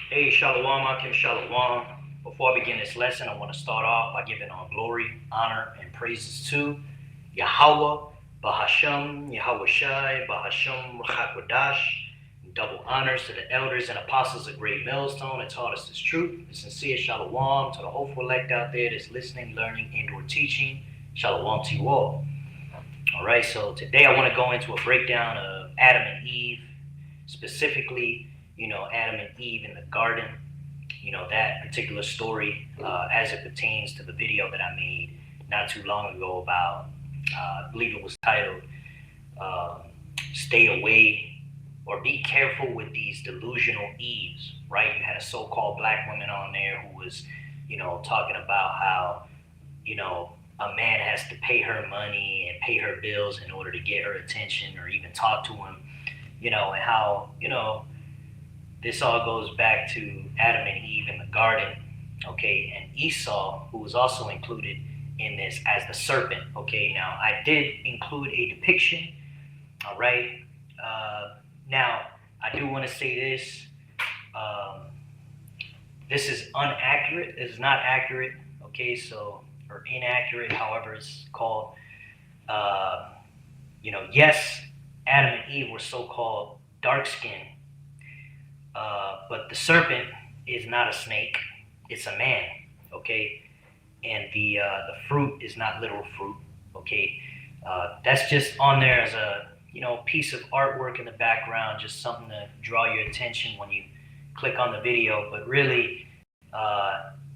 Hey, Shalom, Akim Shalom. Before I begin this lesson, I want to start off by giving all glory, honor, and praises to Yahweh, Bahasham, Yahweh Shai, Bahasham, Rachakwadash. Double honors to the elders and apostles of Great Millstone that taught us this truth. A sincere Shalom to the hopeful elect out there that's listening, learning, and/or teaching. Shalom to you all. All right, so today I want to go into a breakdown of Adam and Eve, specifically, Adam and Eve in the garden, that particular story as it pertains to the video that I made not too long ago about, I believe it was titled, um, Stay Away or Be Careful with These Delusional Eves, right? You had a so called black woman on there who was, talking about how, a man has to pay her money and pay her bills in order to get her attention or even talk to him, and how, this all goes back to Adam and Eve in the garden, okay, and Esau, who was also included in this as the serpent, okay. Now, I did include a depiction, all right. Now, I do want to say this. Um, this is inaccurate. It's not accurate, okay, so, or inaccurate, however it's called. Uh, yes, Adam and Eve were so called dark skinned, but the serpent is not a snake; it's a man. Okay, and the fruit is not literal fruit. Okay, that's just on there as a piece of artwork in the background, just something to draw your attention when you click on the video. But really,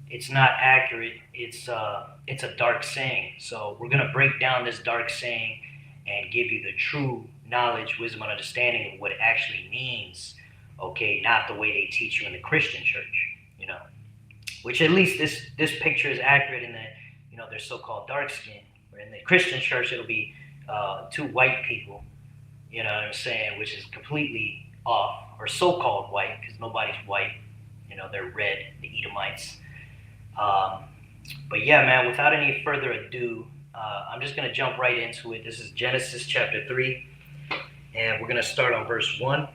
it's not accurate. It's a dark saying. So we're gonna break down this dark saying and give you the true knowledge, wisdom, and understanding of what it actually means. Okay, not the way they teach you in the Christian church, which at least this picture is accurate in that they're so-called dark skin. Where in the Christian church it'll be two white people, you know what I'm saying, which is completely off, or so-called white because nobody's white, they're red, the Edomites. Um, but yeah, man, without any further ado, I'm just gonna jump right into it. This is Genesis chapter 3, and we're gonna start on verse 1.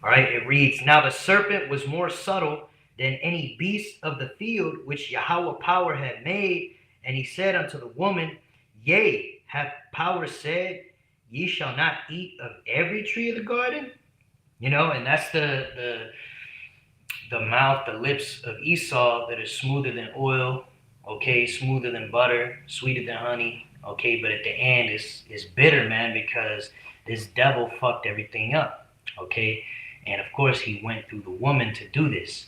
All right, it reads, Now the serpent was more subtle than any beast of the field which Yahweh power had made. And he said unto the woman, Yea, hath power said, Ye shall not eat of every tree of the garden? And that's the mouth, the lips of Esau that is smoother than oil, okay, smoother than butter, sweeter than honey, okay, but at the end it's bitter, man, because this devil fucked everything up, okay, and of course he went through the woman to do this,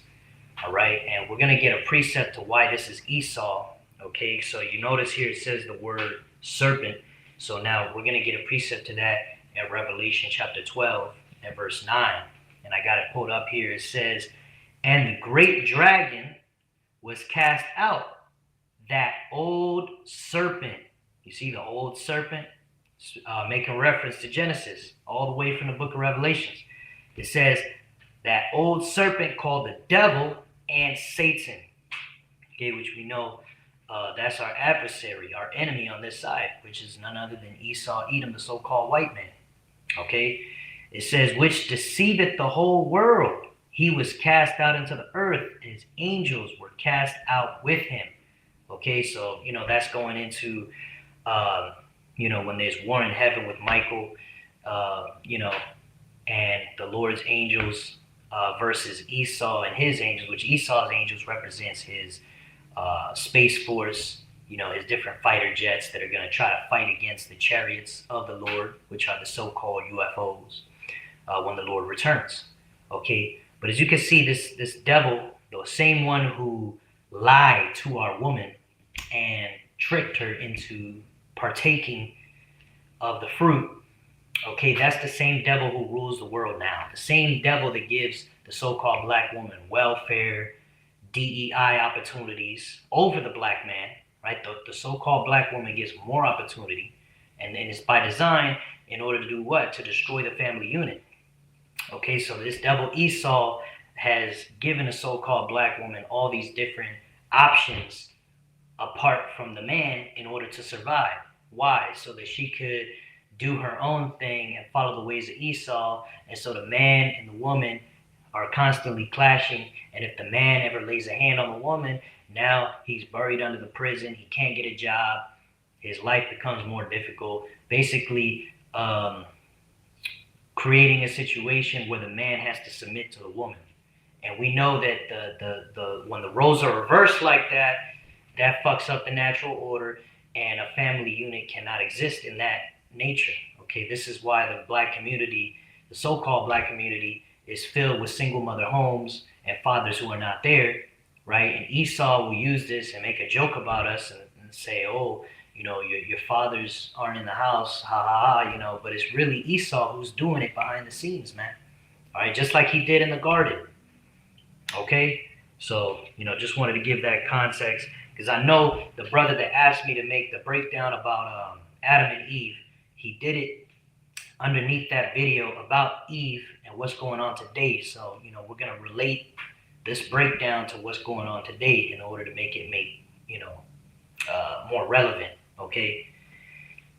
all right, and we're gonna get a precept to why this is Esau, okay, so you notice here it says the word serpent, so now we're gonna get a precept to that at Revelation chapter 12 and verse 9, and I got it pulled up here. It says, And the great dragon was cast out, that old serpent. You see the old serpent? Making reference to Genesis, all the way from the book of Revelations. It says, that old serpent called the devil and Satan, okay, which we know that's our adversary, our enemy on this side, which is none other than Esau, Edom, the so-called white man, okay? It says, which deceiveth the whole world. He was cast out into the earth, and his angels were cast out with him. Okay, so, that's going into, when there's war in heaven with Michael, and the Lord's angels versus Esau and his angels, which Esau's angels represents his Space Force, his different fighter jets that are going to try to fight against the chariots of the Lord, which are the so-called UFOs, when the Lord returns. Okay, but as you can see, this devil, the same one who lied to our woman and tricked her into partaking of the fruit, okay, that's the same devil who rules the world now. The same devil that gives the so-called black woman welfare, DEI opportunities over the black man, right? The so-called black woman gets more opportunity, and it's by design in order to do what? To destroy the family unit. Okay, so this devil Esau has given the so-called black woman all these different options apart from the man in order to survive. Why? So that she could do her own thing and follow the ways of Esau, and so the man and the woman are constantly clashing. And if the man ever lays a hand on the woman, now he's buried under the prison. He can't get a job. His life becomes more difficult. Basically, creating a situation where the man has to submit to the woman. And we know that the when the roles are reversed like that, that fucks up the natural order, and a family unit cannot exist in that nature. Okay, this is why the black community, the so-called black community, is filled with single mother homes and fathers who are not there, right? And Esau will use this and make a joke about us and say, oh, you know, your fathers aren't in the house, ha ha ha, you know, but it's really Esau who's doing it behind the scenes, man. All right, just like he did in the garden. Okay, so, you know, just wanted to give that context, because I know the brother that asked me to make the breakdown about Adam and Eve, he did it underneath that video about Eve and what's going on today. So, you know, we're going to relate this breakdown to what's going on today in order to make it you know, more relevant, okay?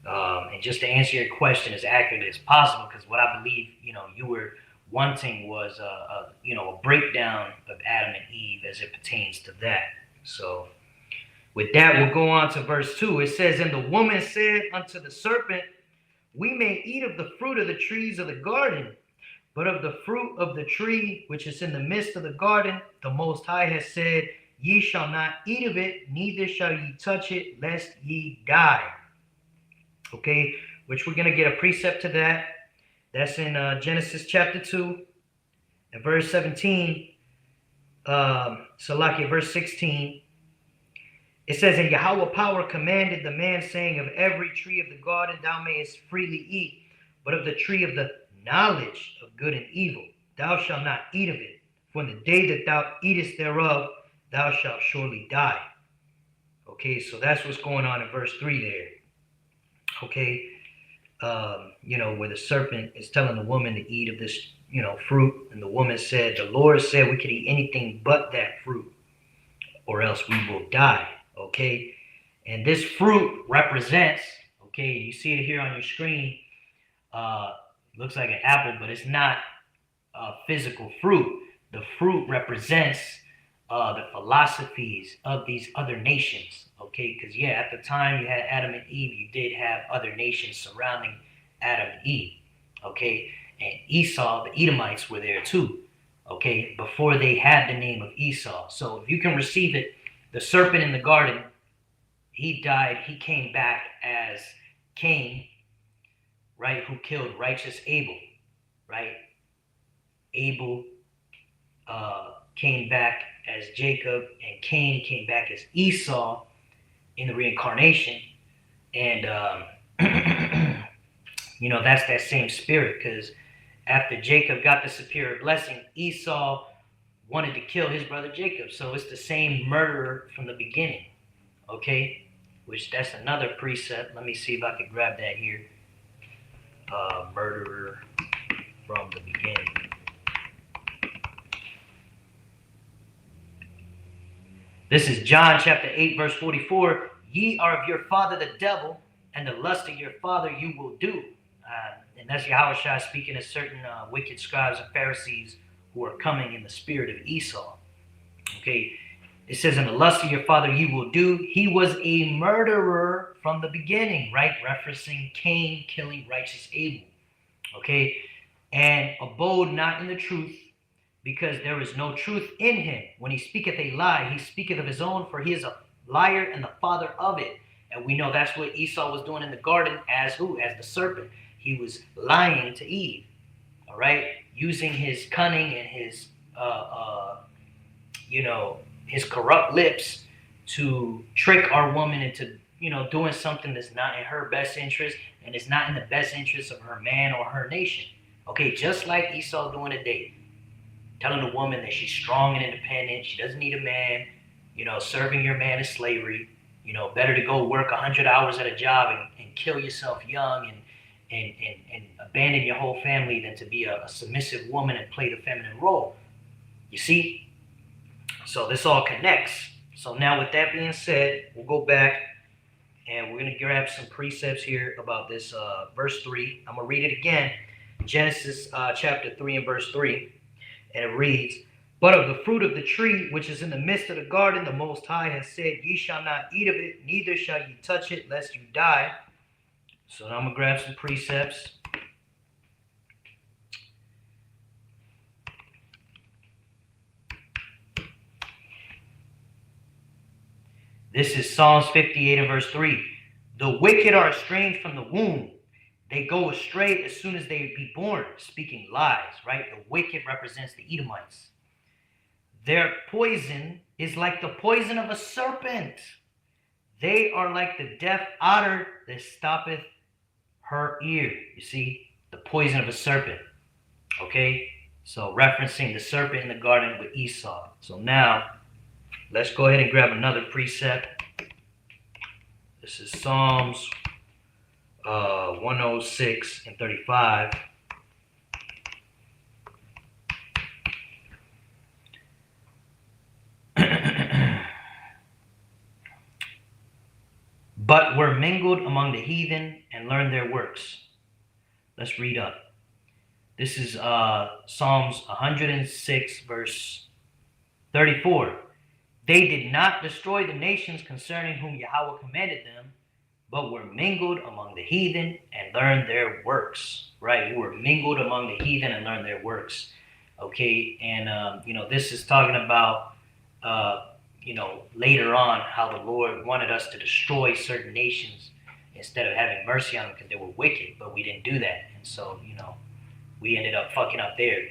And just to answer your question as accurately as possible, because what I believe, you know, you were wanting was you know, a breakdown of Adam and Eve as it pertains to that. So with that, we'll go on to verse 2. It says, and the woman said unto the serpent, we may eat of the fruit of the trees of the garden, but of the fruit of the tree which is in the midst of the garden, the Most High has said, ye shall not eat of it, neither shall ye touch it, lest ye die. Okay, which we're going to get a precept to that. That's in Genesis chapter 2 and verse 17. Salakia, verse 16. It says, and Yahweh power commanded the man, saying, of every tree of the garden thou mayest freely eat, but of the tree of the knowledge of good and evil thou shalt not eat of it. For in the day that thou eatest thereof, thou shalt surely die. Okay, so that's what's going on in verse 3 there. Okay, you know, where the serpent is telling the woman to eat of this, you know, fruit. And the woman said, the Lord said we could eat anything but that fruit, or else we will die. Okay, and this fruit represents, okay, you see it here on your screen, looks like an apple, but it's not physical fruit. The fruit represents the philosophies of these other nations. Okay, because yeah, at the time you had Adam and Eve, you did have other nations surrounding Adam and Eve. Okay, and Esau, the Edomites, were there too. Okay, before they had the name of Esau. So if you can receive it, the serpent in the garden, he died, he came back as Cain, right, who killed righteous Abel, right? Abel came back as Jacob, and Cain came back as Esau in the reincarnation. And, you know, that's that same spirit, because after Jacob got the superior blessing, Esau wanted to kill his brother Jacob. So it's the same murderer from the beginning, okay? Which that's another precept. Let me see if I can grab that here. Murderer from the beginning. This is John chapter 8, verse 44. Ye are of your father the devil, and the lust of your father you will do. And that's Yahushua speaking to certain wicked scribes and Pharisees who are coming in the spirit of Esau. Okay, it says, in the lust of your father you will do. He was a murderer from the beginning, right? Referencing Cain killing righteous Abel. Okay, and abode not in the truth, because there is no truth in him. When he speaketh a lie, he speaketh of his own, for he is a liar and the father of it. And we know that's what Esau was doing in the garden as who? As the serpent. He was lying to Eve, all right? Using his cunning and his, you know, his corrupt lips to trick our woman into, you know, doing something that's not in her best interest, and it's not in the best interest of her man or her nation. Okay, just like Esau doing today. Telling the woman that she's strong and independent, she doesn't need a man, you know, serving your man is slavery, you know, better to go work 100 hours at a job and kill yourself young and abandon your whole family than to be a submissive woman and play the feminine role. You see? So this all connects. So now with that being said, we'll go back and we're going to grab some precepts here about this verse 3. I'm going to read it again. Genesis chapter 3 and verse 3. And it reads, but of the fruit of the tree which is in the midst of the garden, the Most High has said, ye shall not eat of it, neither shall ye touch it, lest you die. So now I'm going to grab some precepts. This is Psalms 58 and verse 3. The wicked are estranged from the womb. They go astray as soon as they be born, speaking lies, right? The wicked represents the Edomites. Their poison is like the poison of a serpent. They are like the deaf otter that stoppeth her ear. You see, the poison of a serpent. Okay? So referencing the serpent in the garden with Esau. So now, let's go ahead and grab another precept. This is Psalms 106 and 35. But were mingled among the heathen and learned their works. Let's read up. This is Psalms 106, verse 34. They did not destroy the nations concerning whom Yahweh commanded them, but were mingled among the heathen and learned their works. Right? We were mingled among the heathen and learned their works. Okay, and this is talking about later on how the Lord wanted us to destroy certain nations instead of having mercy on them because they were wicked, but we didn't do that. And so, we ended up fucking up there.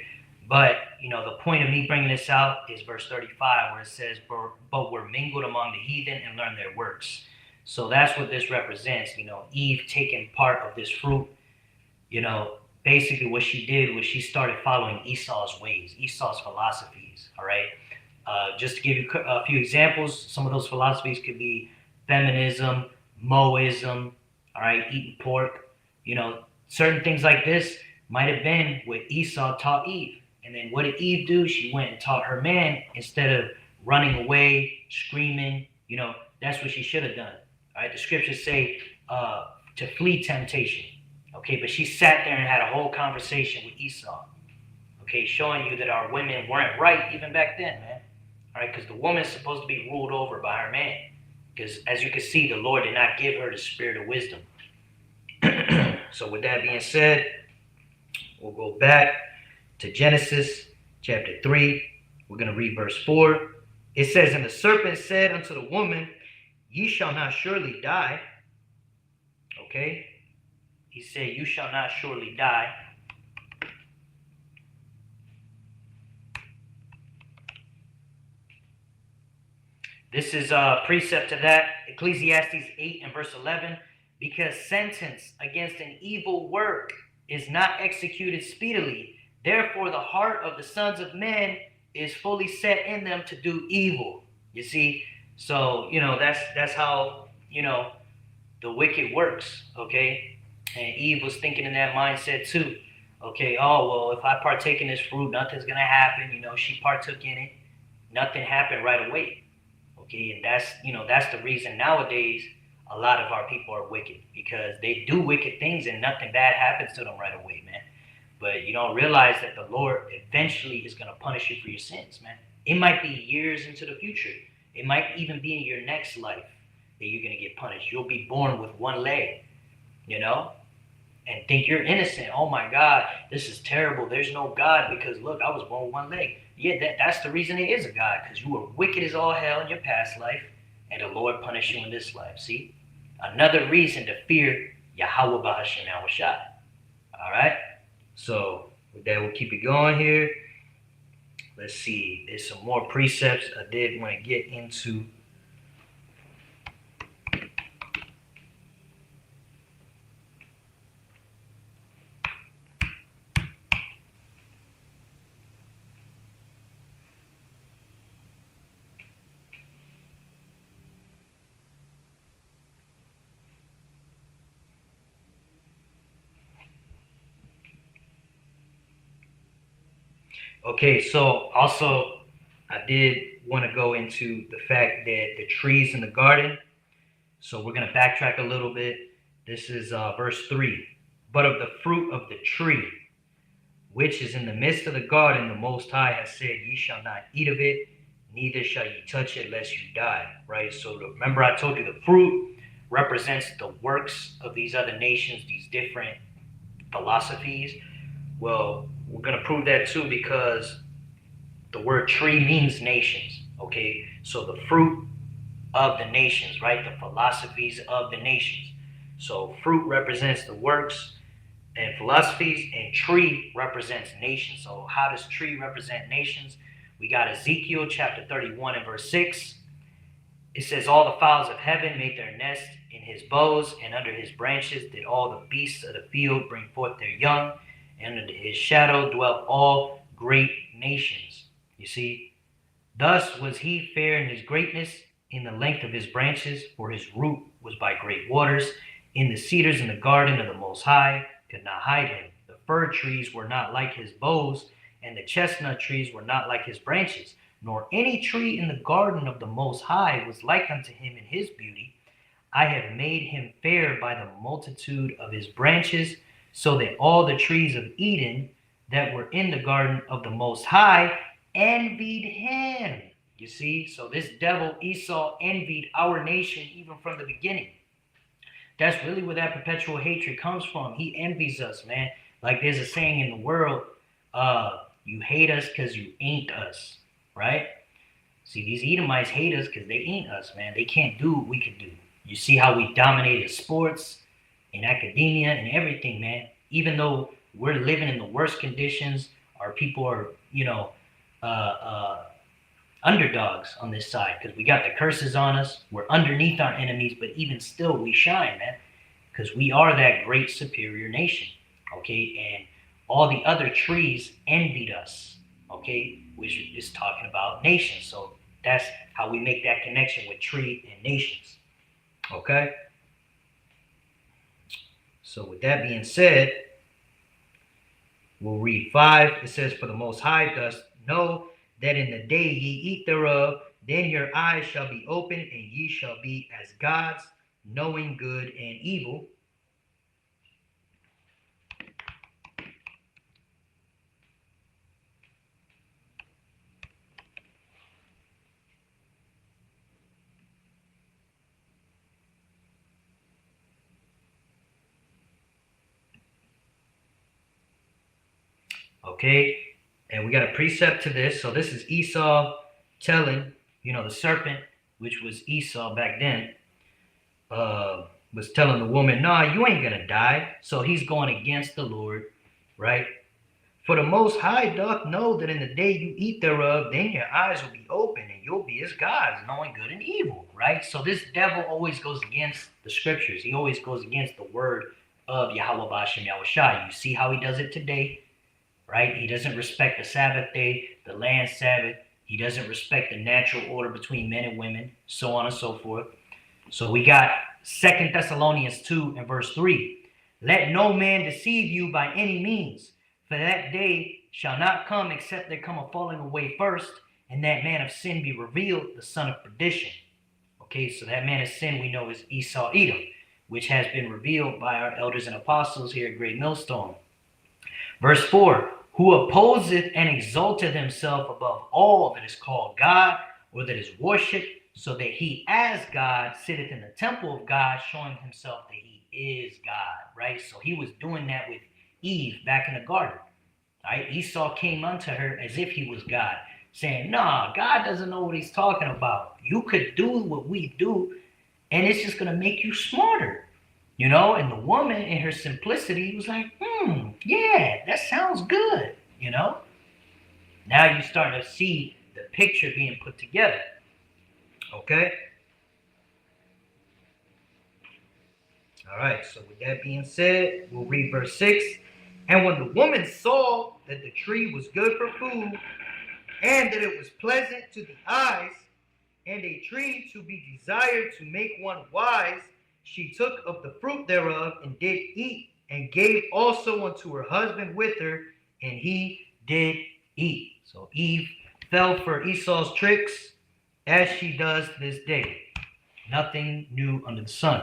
But, the point of me bringing this out is verse 35 where it says, but were mingled among the heathen and learned their works. So that's what this represents, Eve taking part of this fruit. Basically what she did was she started following Esau's ways, Esau's philosophies, all right? Just to give you a few examples, some of those philosophies could be feminism, Moism, all right, eating pork. Certain things like this might have been what Esau taught Eve. And then what did Eve do? She went and taught her man instead of running away, screaming. That's what she should have done. All right, the scriptures say to flee temptation. Okay, but she sat there and had a whole conversation with Esau. Okay, showing you that our women weren't right even back then, man. All right, because the woman's supposed to be ruled over by her man. Because as you can see, the Lord did not give her the spirit of wisdom. So with that being said, we'll go back to Genesis chapter 3. We're going to read verse 4. It says, and the serpent said unto the woman, ye shall not surely die. Okay? He said, you shall not surely die. This is a precept to that. Ecclesiastes 8 and verse 11. Because sentence against an evil work is not executed speedily. Therefore, the heart of the sons of men is fully set in them to do evil. You see? So, that's how, the wicked works, okay? And Eve was thinking in that mindset too. Okay, oh, well, if I partake in this fruit, nothing's going to happen. She partook in it. Nothing happened right away. Okay, and that's the reason nowadays a lot of our people are wicked, because they do wicked things and nothing bad happens to them right away, man. But you don't realize that the Lord eventually is going to punish you for your sins, man. It might be years into the future. It might even be in your next life that you're going to get punished. You'll be born with one leg, and think you're innocent. Oh my God, this is terrible. There's no God because look, I was born with one leg. Yeah, that's the reason there is a God, because you were wicked as all hell in your past life, and the Lord punished you in this life. See? Another reason to fear Yahweh Bahashem Yahushai. All right? So, with that, we'll keep it going here. Let's see. There's some more precepts I did want to get into. Okay, so also I did want to go into the fact that the trees in the garden. So we're going to backtrack a little bit. This is verse 3. But of the fruit of the tree. which is in the midst of the garden, the Most High has said, ye shall not eat of it, neither shall ye touch it, lest you die. Right? So remember I told you the fruit represents the works of these other nations, these different philosophies. Well, we're going to prove that too, because the word tree means nations. Okay? So the fruit of the nations, right? The philosophies of the nations. So fruit represents the works and philosophies, and tree represents nations. So how does tree represent nations? We got Ezekiel chapter 31 and verse 6. It says, all the fowls of heaven made their nest in his boughs, and under his branches did all the beasts of the field bring forth their young, and under his shadow dwelt all great nations. You see, thus was he fair in his greatness, in the length of his branches, for his root was by great waters. In the cedars in the garden of the Most High could not hide him. The fir trees were not like his boughs, and the chestnut trees were not like his branches, nor any tree in the garden of the Most High was like unto him in his beauty. I have made him fair by the multitude of his branches, so that all the trees of Eden that were in the garden of the Most High envied him. You see, so this devil Esau envied our nation even from the beginning. That's really where that perpetual hatred comes from. He envies us, man. Like there's a saying in the world, you hate us because you ain't us, right? See, these Edomites hate us because they ain't us, man. They can't do what we can do. You see how we dominated sports and academia and everything, man. Even though we're living in the worst conditions, our people are, underdogs on this side because we got the curses on us. We're underneath our enemies, but even still we shine, man, because we are that great superior nation. Okay, and all the other trees envied us. Okay, which is talking about nations. So that's how we make that connection with tree and nations. Okay, so with that being said, we'll read 5. It says, for the Most High doth know that in the day ye eat thereof, then your eyes shall be opened, and ye shall be as gods, knowing good and evil. Okay, and we got a precept to this. So this is Esau telling, the serpent, which was Esau back then, was telling the woman, nah, you ain't gonna die. So he's going against the Lord, right? For the Most High doth know that in the day you eat thereof, then your eyes will be open, and you'll be as gods, knowing good and evil, right? So this devil always goes against the scriptures. He always goes against the word of Yahweh B'Ashem Yahushua. You see how he does it today, right? He doesn't respect the Sabbath day, the land Sabbath. He doesn't respect the natural order between men and women, so on and so forth. So we got 2 Thessalonians 2 and verse 3. Let no man deceive you by any means, for that day shall not come except there come a falling away first, and that man of sin be revealed, the son of perdition. Okay, so that man of sin we know is Esau Edom, which has been revealed by our elders and apostles here at Great Millstone. Verse 4, who opposeth and exalteth himself above all that is called God, or that is worshipped, so that he as God sitteth in the temple of God, showing himself that he is God, right? So he was doing that with Eve back in the garden, right? Esau came unto her as if he was God, saying, nah, God doesn't know what he's talking about. You could do what we do, and it's just going to make you smarter. And the woman in her simplicity was like, yeah, that sounds good, Now you start to see the picture being put together, okay? All right, so with that being said, we'll read verse 6. And when the woman saw that the tree was good for food, and that it was pleasant to the eyes, and a tree to be desired to make one wise, she took of the fruit thereof, and did eat, and gave also unto her husband with her, and he did eat. So Eve fell for Esau's tricks, as she does this day. Nothing new under the sun.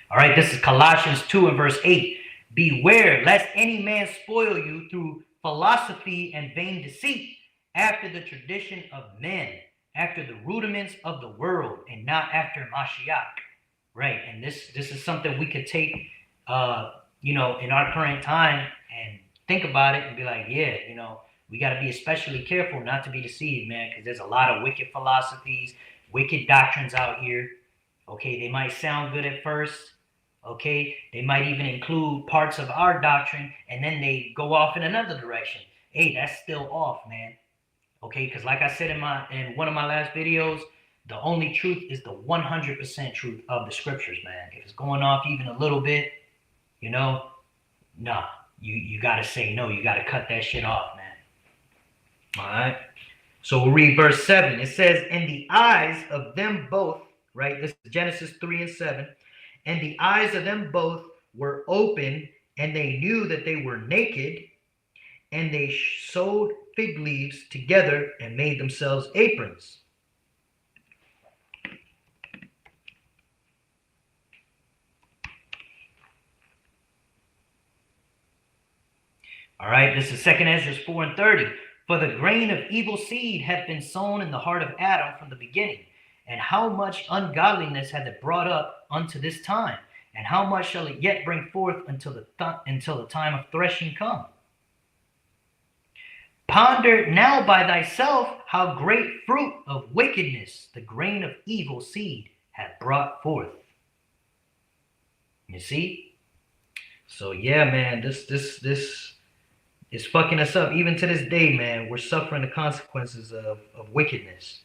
All right, this is Colossians 2 and verse 8. Beware lest any man spoil you through philosophy and vain deceit, after the tradition of men, after the rudiments of the world, and not after Mashiach. Right. And this is something we could take in our current time and think about it and be like, yeah, we got to be especially careful not to be deceived, man, because there's a lot of wicked philosophies, wicked doctrines out here. Okay, they might sound good at first. Okay, they might even include parts of our doctrine, and then they go off in another direction. Hey, that's still off, man. Okay, because like I said in one of my last videos, the only truth is the 100% truth of the scriptures, man. If it's going off even a little bit, nah, you got to say no. You got to cut that shit off, man. All right. So we'll read verse 7. It says, "And the eyes of them both," right? This is Genesis 3 and 7. "And the eyes of them both were open, and they knew that they were naked, and they sewed fig leaves together and made themselves aprons." All right, this is 2 Ezra 4 and 30. "For the grain of evil seed hath been sown in the heart of Adam from the beginning. And how much ungodliness hath it brought up unto this time? And how much shall it yet bring forth until the time of threshing come? Ponder now by thyself how great fruit of wickedness the grain of evil seed hath brought forth." You see? So yeah, man, this is fucking us up. Even to this day, man, we're suffering the consequences of wickedness.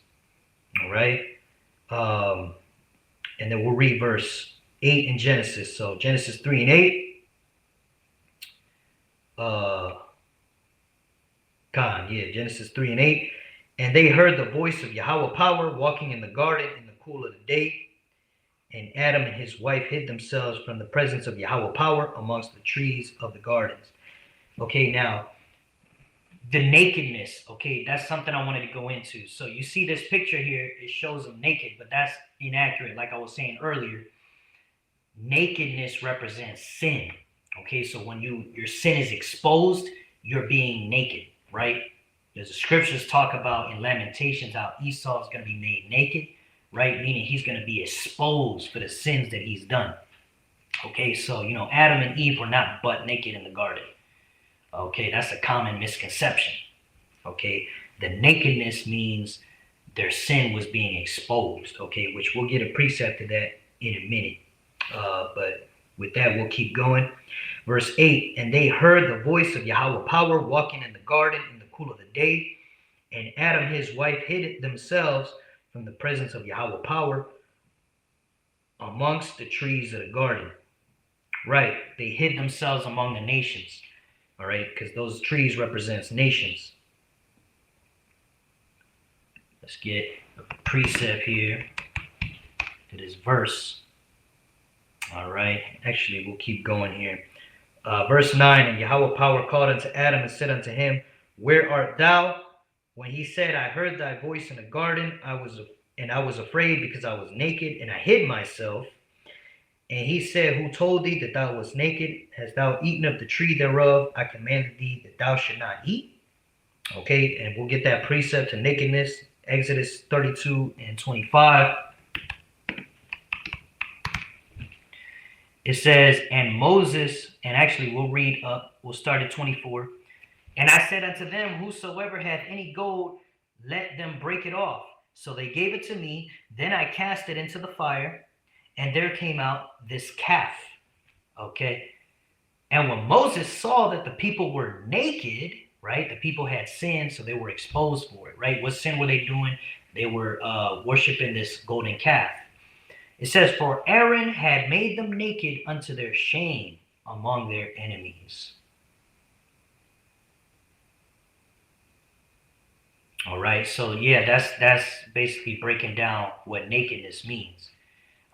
All right? And then we'll read verse 8 in Genesis. So Genesis 3 and 8. Genesis 3 and 8. "And they heard the voice of Yahweh power walking in the garden in the cool of the day. And Adam and his wife hid themselves from the presence of Yahweh power amongst the trees of the gardens." Okay, now, the nakedness, okay, that's something I wanted to go into. So you see this picture here, it shows them naked, but that's inaccurate. Like I was saying earlier, nakedness represents sin. Okay, so when your sin is exposed, you're being naked, right? There's the scriptures talk about in Lamentations how Esau is going to be made naked, right? Meaning he's going to be exposed for the sins that he's done. Okay, so, Adam and Eve were not butt naked in the garden. Okay, that's a common misconception. Okay, the nakedness means their sin was being exposed. Okay, which we'll get a precept to that in a minute. But with that, we'll keep going. Verse 8, "And they heard the voice of Yahweh power walking in the garden in the cool of the day. And Adam and his wife hid themselves from the presence of Yahweh power amongst the trees of the garden." Right, they hid themselves among the nations. All right, because those trees represents nations. Let's get a precept here to this verse. All right, actually, we'll keep going here. Verse 9, "And Yahweh power called unto Adam and said unto him, Where art thou? When he said, I heard thy voice in the garden, I was afraid because I was naked, and I hid myself. And he said, Who told thee that thou wast naked? Hast thou eaten of the tree thereof? I commanded thee that thou should not eat." Okay, and we'll get that precept to nakedness, Exodus 32 and 25. It says, "And Moses," and actually we'll start at 24. "And I said unto them, Whosoever hath any gold, let them break it off. So they gave it to me. Then I cast it into the fire, and there came out this calf." Okay. "And when Moses saw that the people were naked," right? The people had sinned, so they were exposed for it, right? What sin were they doing? They were worshiping this golden calf. It says, "For Aaron had made them naked unto their shame among their enemies." All right, so yeah, that's basically breaking down what nakedness means.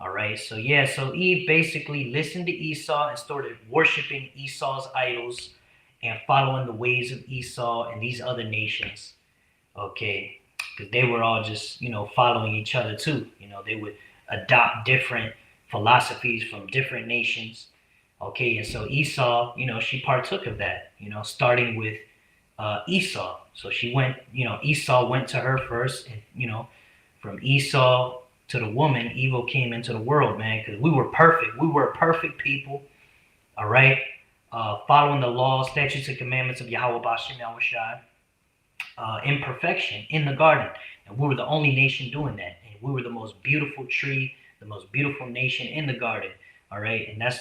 All right, so yeah, so Eve basically listened to Esau and started worshiping Esau's idols and following the ways of Esau and these other nations. Okay, because they were all just, following each other too. They would adopt different philosophies from different nations. Okay, and so Esau, she partook of that, starting with Esau. So she went, Esau went to her first, and from Esau to the woman, evil came into the world, man, because we were perfect. We were perfect people, all right, following the laws, statutes, and commandments of Yahweh Bashem Yahushai, in perfection in the garden. And we were the only nation doing that. And we were the most beautiful tree, the most beautiful nation in the garden, all right? And that's,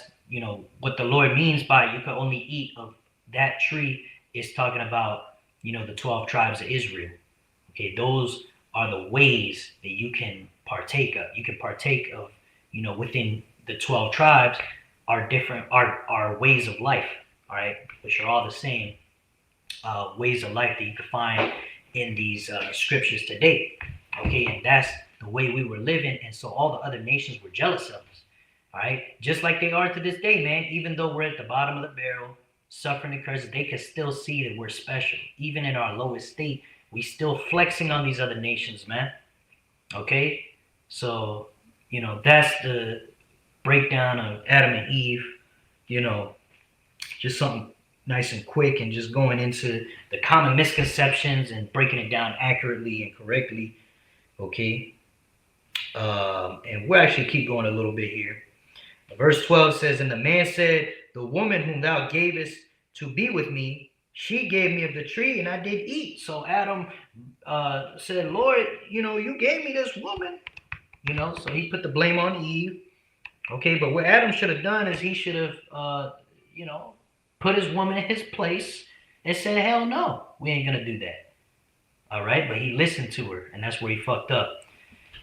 what the Lord means by you can only eat of that tree is talking about, the 12 tribes of Israel. Okay, those are the ways that you can partake of. You can partake of, within the 12 tribes are different, are ways of life, all right, which are all the same ways of life that you can find in these scriptures today. Okay, and that's the way we were living, and so all the other nations were jealous of us. All right, just like they are to this day, man. Even though we're at the bottom of the barrel, suffering the curses, they can still see that we're special. Even in our lowest state, we still flexing on these other nations, man. Okay, so that's the breakdown of Adam and Eve. Just something nice and quick, and just going into the common misconceptions and breaking it down accurately and correctly. Okay, and we'll actually keep going a little bit here. Verse 12 says, and the man said, the woman whom thou gavest to be with me, she gave me of the tree, and I did eat. So Adam said, Lord, you gave me this woman. So he put the blame on Eve. Okay, but what Adam should have done is he should have, put his woman in his place and said, hell no, we ain't going to do that. All right, but he listened to her, and that's where he fucked up.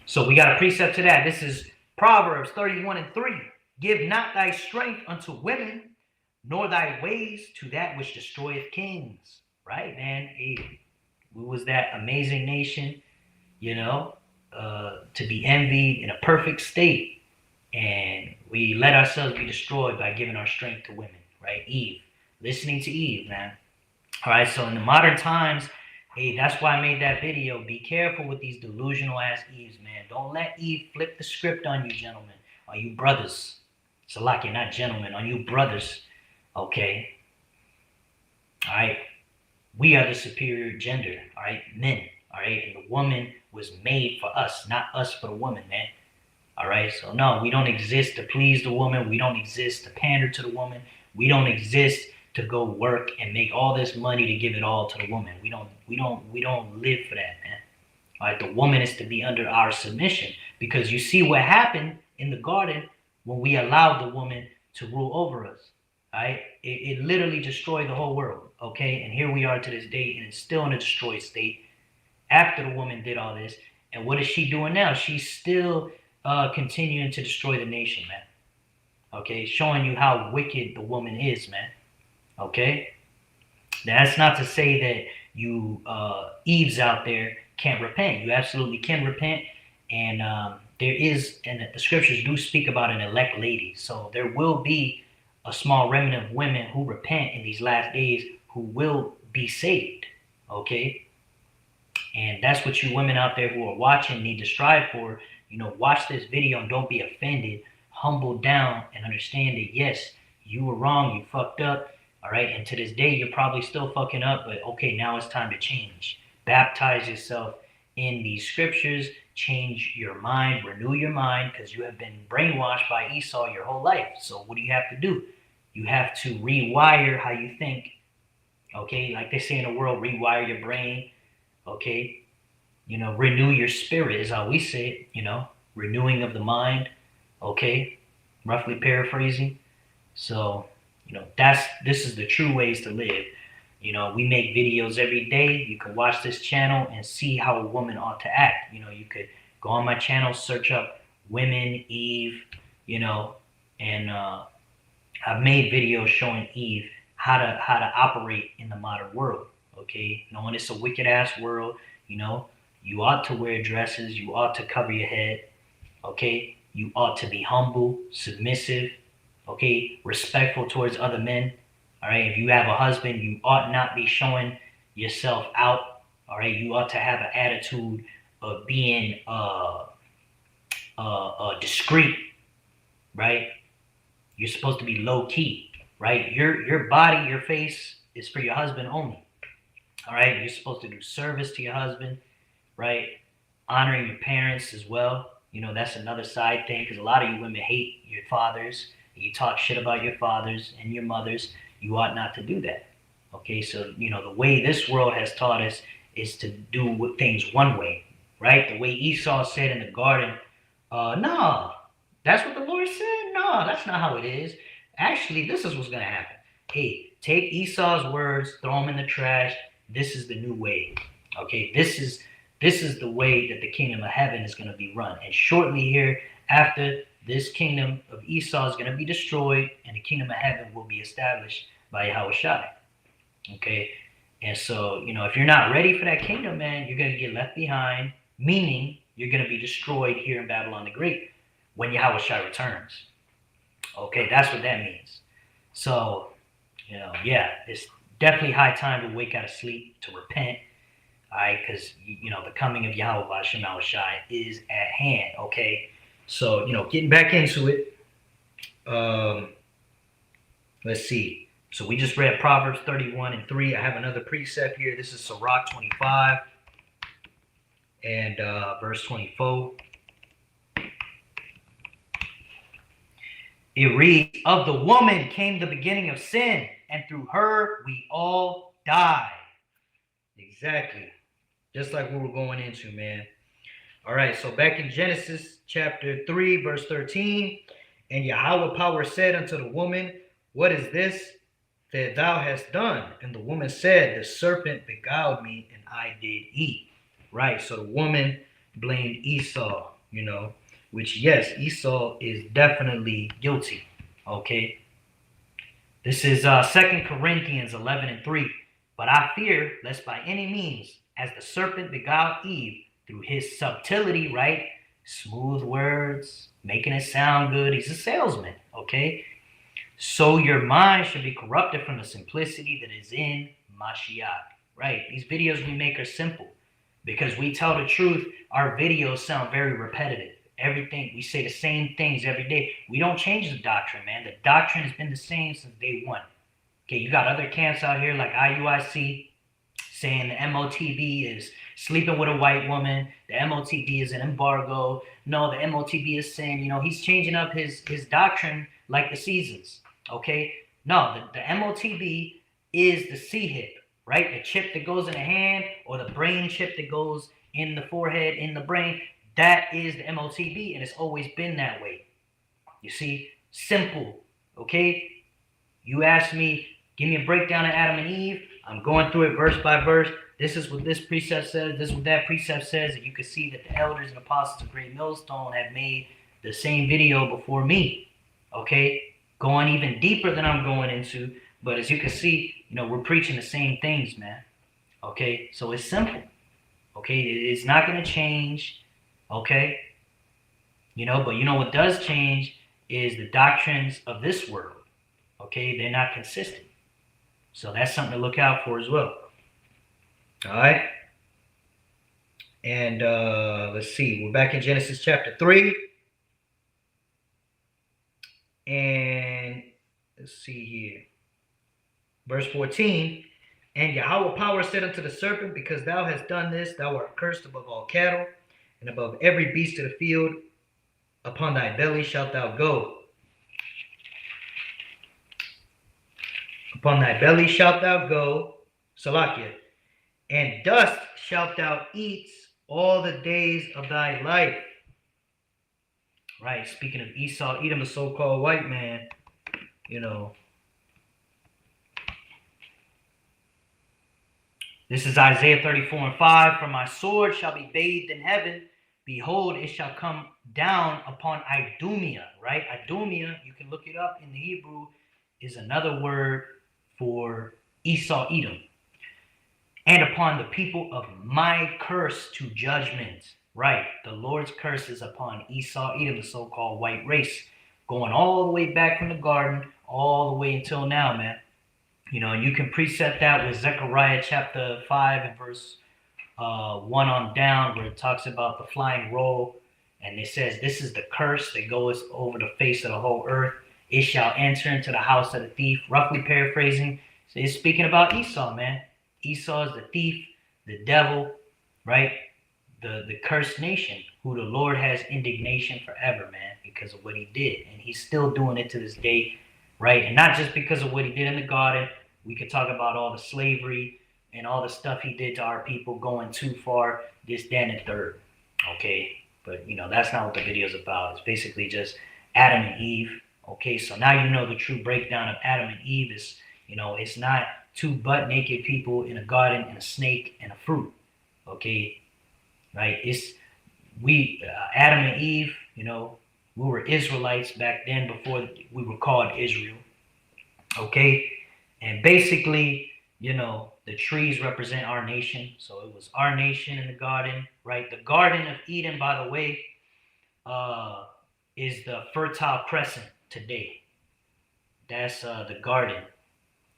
So we got a precept to that. This is Proverbs 31:3. Give not thy strength unto women, nor thy ways to that which destroyeth kings. Right, man? Hey, we was that amazing nation, to be envied in a perfect state. And we let ourselves be destroyed by giving our strength to women, right? Eve. Listening to Eve, man. All right, so in the modern times, hey, that's why I made that video. Be careful with these delusional ass Eves, man. Don't let Eve flip the script on you, gentlemen, on you brothers. So like you're not gentlemen, on you brothers, okay? All right, we are the superior gender, all right, men, all right? And the woman was made for us, not us for the woman, man. All right, so no, we don't exist to please the woman. We don't exist to pander to the woman. We don't exist to go work and make all this money to give it all to the woman. We don't live for that, man. All right, the woman is to be under our submission, because you see what happened in the garden when we allowed the woman to rule over us. All right, it literally destroyed the whole world. Okay, and here we are to this day, and it's still in a destroyed state after the woman did all this. And what is she doing now? She's still continuing to destroy the nation, man. Okay, showing you how wicked the woman is, man. Okay, that's not to say that you Eves out there can't repent. You absolutely can repent, and there is, and the scriptures do speak about an elect lady. So there will be a small remnant of women who repent in these last days who will be saved. Okay, and that's what you women out there who are watching need to strive for. Watch this video and don't be offended. Humble down and understand that, yes, you were wrong. You fucked up. All right. And to this day, you're probably still fucking up. But okay, now it's time to change. Baptize yourself in these scriptures. Change your mind. Renew your mind, because you have been brainwashed by Esau your whole life. So what do you have to do? You have to rewire how you think. Okay. Like they say in the world, rewire your brain. Okay. Renew your spirit is how we say it, renewing of the mind. Okay, roughly paraphrasing. So, this is the true ways to live. We make videos every day. You can watch this channel and see how a woman ought to act. You could go on my channel, search up women, Eve, and I've made videos showing Eve how to operate in the modern world. Okay, knowing it's a wicked ass world, you ought to wear dresses. You ought to cover your head. Okay, you ought to be humble, submissive, okay, respectful towards other men. All right, if you have a husband, you ought not be showing yourself out. All right, you ought to have an attitude of being discreet, right? You're supposed to be low key, right? Your body, your face is for your husband only. All right, you're supposed to do service to your husband, right? Honoring your parents as well. You know, that's another side thing because a lot of you women hate your fathers. You talk shit about your fathers and your mothers. You ought not to do that. Okay, so you know the way this world has taught us is to do things one way, right? The way Esau said in the garden, no, that's what the Lord said. No, that's not how it is. Actually, this is what's gonna happen. Hey, take Esau's words, throw them in the trash. This is the new way. Okay, this is the way that the kingdom of heaven is going to be run. And shortly here, after this kingdom of Esau is going to be destroyed, and the kingdom of heaven will be established by Yahushua. Okay, and so you know if you're not ready for that kingdom, man, you're going to get left behind. Meaning you're going to be destroyed here in Babylon the Great when Yahushua returns. Okay, that's what that means. So you know, yeah, it's definitely high time to wake out of sleep, to repent, all right, because, you know, the coming of Yahweh Shema Shai is at hand, okay? So, you know, getting back into it, let's see. So we just read Proverbs 31:3. I have another precept here. This is Sirach 25 and verse 24. It reads, of the woman came the beginning of sin, and through her we all die. Exactly. Just like what we're going into, man. All right, so back in Genesis chapter 3, verse 13, and Yahweh power said unto the woman, what is this that thou hast done? And the woman said, the serpent beguiled me, and I did eat. Right, so the woman blamed Esau, you know, which, yes, Esau is definitely guilty, okay? This is 2 Corinthians 11:3. But I fear, lest by any means, as the serpent beguiled Eve through his subtlety, right? Smooth words, making it sound good. He's a salesman, okay? So your mind should be corrupted from the simplicity that is in Mashiach, right? These videos we make are simple because we tell the truth. Our videos sound very repetitive. Everything, we say the same things every day. We don't change the doctrine, man. The doctrine has been the same since day one. Okay, you got other camps out here like IUIC saying the MOTB is sleeping with a white woman. The MOTB is an embargo. No, the MOTB is sin. You know, he's changing up his doctrine like the seasons. Okay, no, the MOTB is the C-hip, right? The chip that goes in the hand or the brain chip that goes in the forehead, in the brain. That is the MOTB, and it's always been that way. You see, simple, okay? You asked me, give me a breakdown of Adam and Eve. I'm going through it verse by verse. This is what this precept says. This is what that precept says. And you can see that the elders and apostles of Great Millstone have made the same video before me, okay? Going even deeper than I'm going into. But as you can see, you know, we're preaching the same things, man, okay? So it's simple, okay? It's not going to change. Okay, you know, but you know what does change is the doctrines of this world. Okay, they're not consistent. So that's something to look out for as well. All right. And let's see, we're back in Genesis chapter 3. And let's see here. Verse 14. And Yahweh power said unto the serpent, because thou hast done this, thou art cursed above all cattle, and above every beast of the field. Upon thy belly shalt thou go. Upon thy belly shalt thou go, Salakia, and dust shalt thou eat all the days of thy life. Right, speaking of Esau, Edom, the so-called white man, you know. This is Isaiah 34:5. For my sword shall be bathed in heaven. Behold, it shall come down upon Idumea, right? Idumea, you can look it up in the Hebrew, is another word for Esau, Edom. And upon the people of my curse to judgment, right? The Lord's curse is upon Esau, Edom, the so-called white race, going all the way back from the garden, all the way until now, man. You know, you can precept that with Zechariah chapter 5 and verse 1 on down, where it talks about the flying roll, and it says this is the curse that goes over the face of the whole earth. it shall enter into the house of the thief. Roughly paraphrasing, so it's speaking about Esau, man. Esau is the thief, the devil, right? The cursed nation, who the Lord has indignation forever, man, because of what he did. And he's still doing it to this day, right? And not just because of what he did in the garden. We could talk about all the slavery and all the stuff he did to our people, going too far, this, that, and the third. Okay? But, that's not what the video is about. It's basically just Adam and Eve. Okay? So now you know the true breakdown of Adam and Eve is, it's not two butt-naked people in a garden and a snake and a fruit. Okay? Right? It's Adam and Eve, we were Israelites back then before we were called Israel. Okay? And basically, the trees represent our nation. So it was our nation in the garden, right? The Garden of Eden, by the way, is the Fertile Crescent today. That's the garden.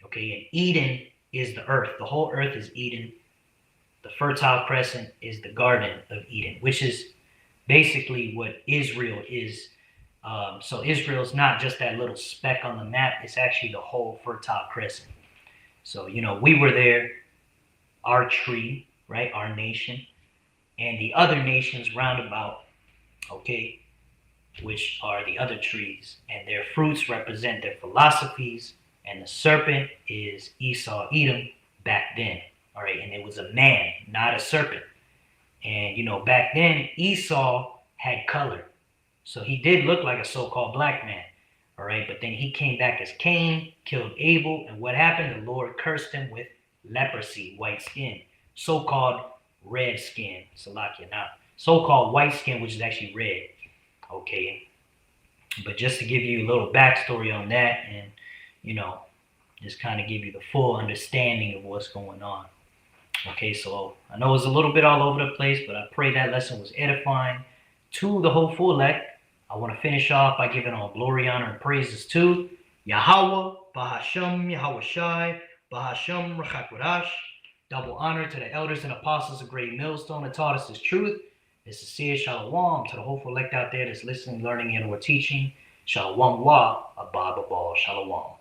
Okay? And Eden is the earth. The whole earth is Eden. The Fertile Crescent is the Garden of Eden, which is basically what Israel is. So Israel is not just that little speck on the map. It's actually the whole Fertile Crescent. So, we were there, our tree, right, our nation, and the other nations round about, okay, which are the other trees. And their fruits represent their philosophies, and the serpent is Esau, Edom, back then. All right, and it was a man, not a serpent. And, back then, Esau had color. So he did look like a so-called black man. All right, but then he came back as Cain, killed Abel, and what happened? The Lord cursed him with leprosy, white skin, so-called red skin, Salakia, not so-called white skin, which is actually red. Okay, but just to give you a little backstory on that and, just kind of give you the full understanding of what's going on. Okay, so I know it's a little bit all over the place, but I pray that lesson was edifying to the hopeful elect. I want to finish off by giving all glory, honor, and praises to Yahweh, Bahashem, Yahweh Shai, Bahashem, Rachakwadash. Double honor to the elders and apostles of Great Millstone that taught us this truth. This is Seer Shalom to the hopeful elect out there that's listening, learning, and or teaching. Shalom wa, Abba Babal, Shalom.